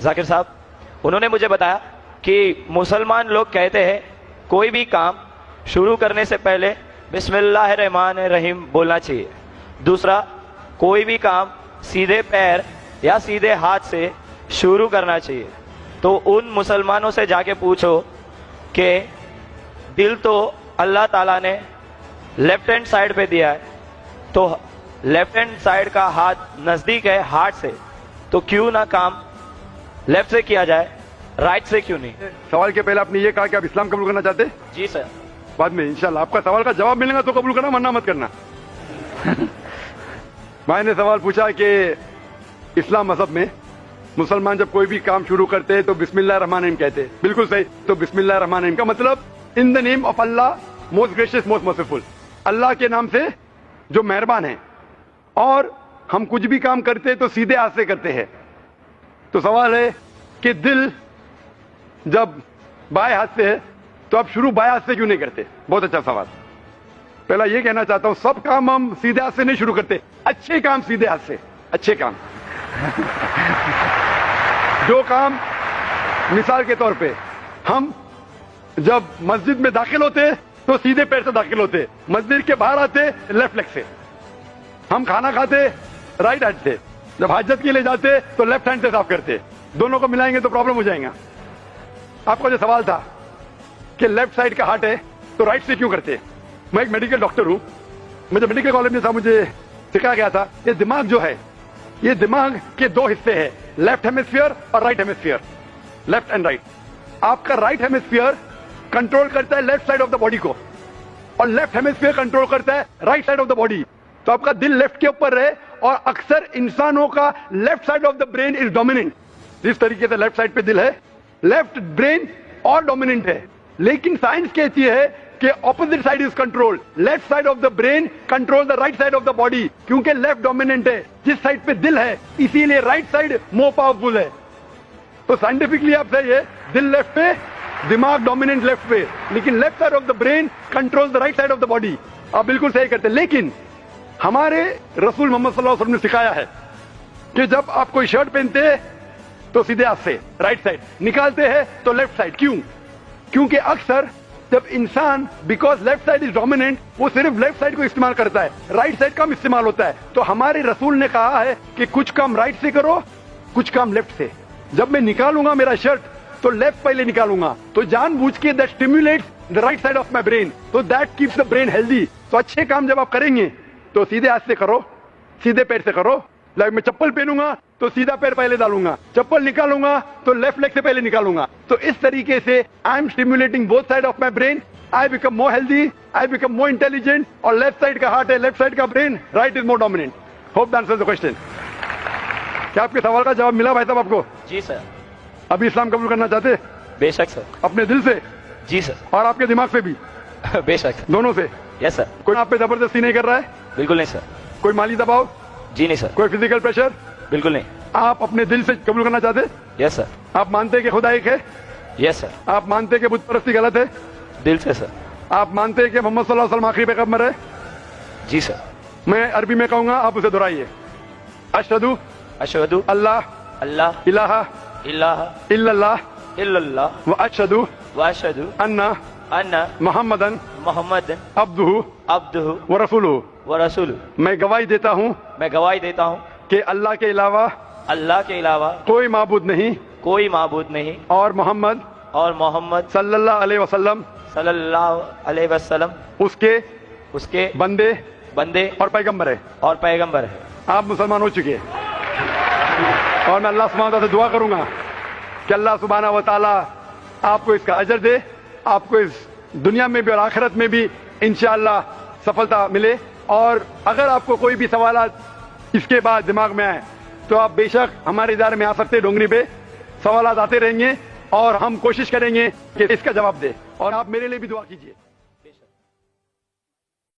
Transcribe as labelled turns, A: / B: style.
A: ذاکر صاحب. انہوں نے مجھے بتایا کہ مسلمان لوگ کہتے ہیں کوئی بھی کام شروع کرنے سے پہلے بسم اللہ الرحمن الرحیم بولنا چاہیے. دوسرا, کوئی بھی کام سیدھے پیر یا سیدھے ہاتھ سے شروع کرنا چاہیے. تو ان مسلمانوں سے جا کے پوچھو کہ دل تو اللہ تعالیٰ نے لیفٹ ہینڈ سائڈ پہ دیا ہے, تو لیفٹ ہینڈ سائڈ کا ہاتھ نزدیک ہے ہارٹ سے, تو کیوں نہ کام لیفٹ سے کیا جائے, رائٹ سے کیوں نہیں؟
B: سوال کے پہلے آپ نے یہ کہا کہ آپ اسلام قبول کرنا چاہتے ہیں؟
A: جی سر.
B: بعد میں انشاءاللہ آپ کا سوال کا جواب ملے گا تو قبول کرنا, ورنہ مت کرنا. میں نے سوال پوچھا کہ اسلام مذہب میں مسلمان جب کوئی بھی کام شروع کرتے ہیں تو بسم اللہ الرحمن الرحیم کہتے ہیں. بالکل صحیح. تو بسم اللہ الرحمن الرحیم کا مطلب in the name of Allah most gracious most merciful, اللہ کے نام سے جو مہربان ہے. اور ہم کچھ بھی کام کرتے ہیں تو سیدھے ہاتھ سے کرتے ہیں. تو سوال ہے کہ دل جب بائیں ہاتھ سے ہے تو آپ شروع بائیں ہاتھ سے کیوں نہیں کرتے؟ بہت اچھا سوال. پہلا یہ کہنا چاہتا ہوں سب کام ہم سیدھے ہاتھ سے نہیں شروع کرتے, اچھے کام سیدھے ہاتھ سے. اچھے کام جو کام, مثال کے طور پہ ہم جب مسجد میں داخل ہوتے تو سیدھے پیر سے داخل ہوتے, مسجد کے باہر آتے لیفٹ لیگ سے. ہم کھانا کھاتے رائٹ ہینڈ سے, جب حاجت کے لیے جاتے تو لیفٹ ہینڈ سے صاف کرتے. دونوں کو ملائیں گے تو پرابلم ہو جائے گا. آپ کا جو سوال تھا کہ لیفٹ سائڈ کا ہارٹ ہے تو رائٹ سے کیوں کرتے, میں ایک میڈیکل ڈاکٹر ہوں. مجھے میڈیکل کالج میں تھا, مجھے سکھایا گیا تھا کہ دماغ جو ہے یہ دماغ کے دو حصے ہیں, لیفٹ ہیمسفیئر اور right hemisphere, left and right. آپ کا رائٹ ہیمسفیئر کنٹرول کرتا ہے left side of the body کو, اور لیفٹ ہیمسفیئر کنٹرول کرتا ہے right side of the body. تو آپ کا دل لیفٹ کے اوپر رہے, اور اکثر انسانوں کا left side of the brain is dominant. جس طریقے سے لیفٹ سائڈ پہ دل ہے, لیفٹ برین اور ڈومیننٹ ہے. لیکن سائنس کہتی ہے کہ opposite side is control, left side of the brain control the right side of the body, کیونکہ لیفٹ ڈومیننٹ ہے جس سائڈ پہ دل ہے, اسی لیے رائٹ سائڈ مور پاورفل ہے. تو سائنٹیفکلی آپ صحیح ہے, دل لیفٹ پہ, دماغ ڈومیننٹ لیفٹ پہ, لیکن left side of the brain control the right side of the body. آپ بالکل صحیح کرتے. لیکن ہمارے رسول محمد صلی اللہ علیہ وسلم نے سکھایا ہے کہ جب آپ کوئی شرٹ پہنتے ہیں تو سیدھے ہاتھ سے رائٹ سائڈ, نکالتے ہیں تو لیفٹ سائڈ. کیوں؟ کیونکہ اکثر جب انسان because left side is dominant وہ صرف لیفٹ سائڈ کو استعمال کرتا ہے, رائٹ سائڈ کم استعمال ہوتا ہے. تو ہمارے رسول نے کہا ہے کہ کچھ کام رائٹ سے کرو, کچھ کام لیفٹ سے. جب میں نکالوں گا میرا شرٹ تو لیفٹ پہلے نکالوں گا, تو جان بوجھ کے that stimulates the right side of my brain, تو that keeps the brain healthy. تو اچھے کام جب آپ کریں گے تو سیدھے ہاتھ سے کرو, سیدھے پیر سے کرو. لائک میں چپل پہنوں گا تو سیدھا پیر پہلے ڈالوں گا, چپل نکالوں گا تو لیفٹ لیگ سے پہلے نکالوں گا. تو اس طریقے سے I am stimulating both side of my brain, I become more healthy, I become more intelligent. اور لیفٹ سائڈ کا ہارٹ ہے, لیفٹ سائڈ کا brain, right is more dominant. Hope that answers the question. کیا آپ کے سوال کا جواب ملا بھائی صاحب آپ کو؟
A: جی سر.
B: ابھی اسلام قبول کرنا چاہتے؟
A: بے شک سر.
B: اپنے دل سے؟
A: جی سر.
B: اور آپ کے دماغ سے بھی؟
A: بے شک.
B: دونوں سے؟
A: یس سر.
B: کوئی آپ پہ زبردستی نہیں کر رہا ہے؟
A: بالکل نہیں سر.
B: کوئی مالی دباؤ؟
A: جی نہیں سر.
B: کوئی فزیکل پریشر؟
A: بالکل نہیں.
B: آپ اپنے دل سے قبول کرنا چاہتے؟
A: یس سر.
B: آپ مانتے ہیں کہ خدا ایک ہے؟
A: یس سر.
B: آپ مانتے ہیں کہ بت پرستی غلط ہے؟
A: دل سے سر.
B: آپ مانتے ہیں کہ محمد صلی اللہ علیہ وسلم آخری پیغمبر ہے؟
A: جی سر.
B: میں عربی میں کہوں گا, آپ اسے دہرائیے. اشہدو
A: اشہدو
B: اللہ
A: اللہ
B: الہ
A: الہ
B: الا اللہ
A: الا اللہ
B: و اشہدو
A: واشہدو
B: ان
A: ان
B: محمدن
A: محمد
B: عبدہ
A: عبدہ
B: و رسولہ.
A: ورسولہ.
B: میں گواہی دیتا ہوں
A: میں گواہی دیتا ہوں
B: کہ اللہ کے علاوہ
A: اللہ کے علاوہ
B: کوئی معبود نہیں,
A: کوئی معبود نہیں,
B: اور محمد
A: اور محمد
B: صلی اللہ علیہ وسلم
A: صلی اللہ علیہ وسلم
B: اس کے
A: بندے
B: اور پیغمبر ہے.
A: اور پیغمبر ہے.
B: آپ مسلمان ہو چکے ہیں, اور میں اللہ سبحانہ وتعالیٰ سے دعا کروں گا کہ اللہ سبحانہ وتعالیٰ آپ کو اس کا اجر دے, آپ کو اس دنیا میں بھی اور آخرت میں بھی انشاءاللہ سفلتا ملے. اور اگر آپ کو کوئی بھی سوالات اس کے بعد دماغ میں آئے تو آپ بے شک ہمارے ادارے میں آ سکتے ہیں. ڈونگری پہ سوالات آتے رہیں گے اور ہم کوشش کریں گے کہ اس کا جواب دیں, اور آپ میرے لیے بھی دعا کیجیے.